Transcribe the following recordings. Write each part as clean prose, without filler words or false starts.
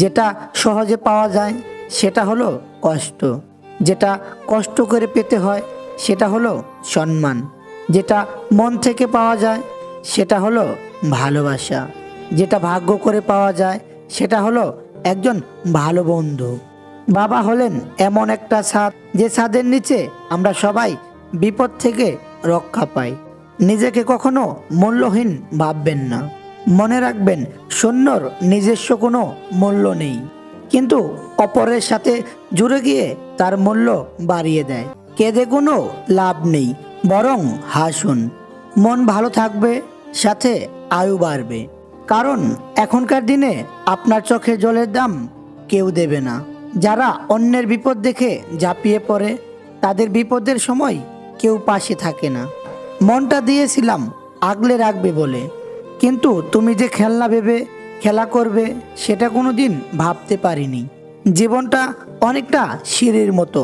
যেটা সহজে পাওয়া যায় সেটা হলো কষ্ট, যেটা কষ্ট করে পেতে হয় সেটা হলো সম্মান, যেটা মন থেকে পাওয়া যায় সেটা হলো ভালোবাসা, যেটা ভাগ্য করে পাওয়া যায় সেটা হলো একজন ভালো বন্ধু। বাবা হলেন এমন একটা ছাদ, যে ছাদের নিচে আমরা সবাই বিপদ থেকে রক্ষা পাই। নিজেকে কখনো মূল্যহীন ভাববেন না। মনে রাখবেন, শূন্যর নিজস্ব কোনো মূল্য নেই, কিন্তু অপরের সাথে জুড়ে গিয়ে তার মূল্য বাড়িয়ে দেয়। কেঁদে কোনো লাভ নেই, বরং হাসুন। মন ভালো থাকবে, সাথে আয়ু বাড়বে। কারণ এখনকার দিনে আপনার চোখের জলের দাম কেউ দেবে না। যারা অন্যের বিপদ দেখে ঝাঁপিয়ে পড়ে, তাদের বিপদের সময় কেউ পাশে থাকে না। মনটা দিয়েছিলাম আগলে রাখবে বলে, কিন্তু তুমি যে খেলনা ভেবে খেলা করবে সেটা কোনো দিন ভাবতে পারিনি। জীবনটা অনেকটা সিঁড়ির মতো,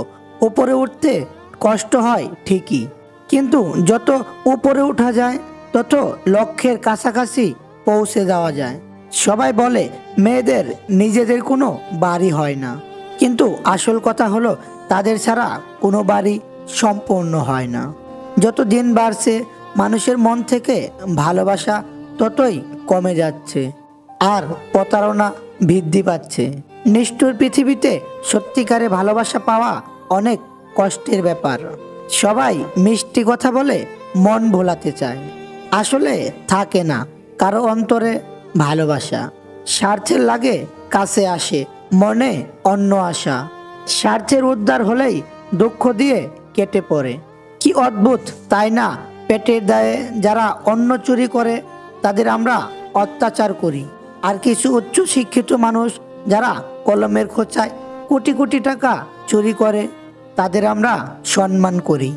উপরে উঠতে কষ্ট হয় ঠিকই, কিন্তু যত উপরে ওঠা যায় তত লক্ষ্যের কাছাকাছি পৌঁছে যাওয়া যায়। সবাই বলে মেয়েদের নিজেদের কোনো বাড়ি হয় না, কিন্তু আসল কথা হলো তাদের ছাড়া কোনো বাড়ি সম্পূর্ণ হয় না। যত দিন বাড়ছে মানুষের মন থেকে ভালোবাসা ততই কমে যাচ্ছে, আর প্রতারণা বৃদ্ধি পাচ্ছে। নিষ্ঠুর পৃথিবীতে সত্যিকারে ভালোবাসা পাওয়া অনেক কষ্টের ব্যাপার। সবাই মিষ্টি কথা বলে মন ভোলাতে চায়, আসলে থাকে না কারো অন্তরে ভালোবাসা। স্বার্থের লাগে কাছে আসে মনে অন্য আশা, স্বার্থের উদ্ধার হলেই দুঃখ দিয়ে কেটে পড়ে। কি অদ্ভুত তাই না? পেটের দায়ে যারা অন্ন চুরি করে তাদের আমরা অত্যাচার করি, আর কিছু উচ্চ শিক্ষিত মানুষ যারা কলমের খোঁচায় কোটি কোটি টাকা চুরি করে তাদের আমরা সম্মান করি।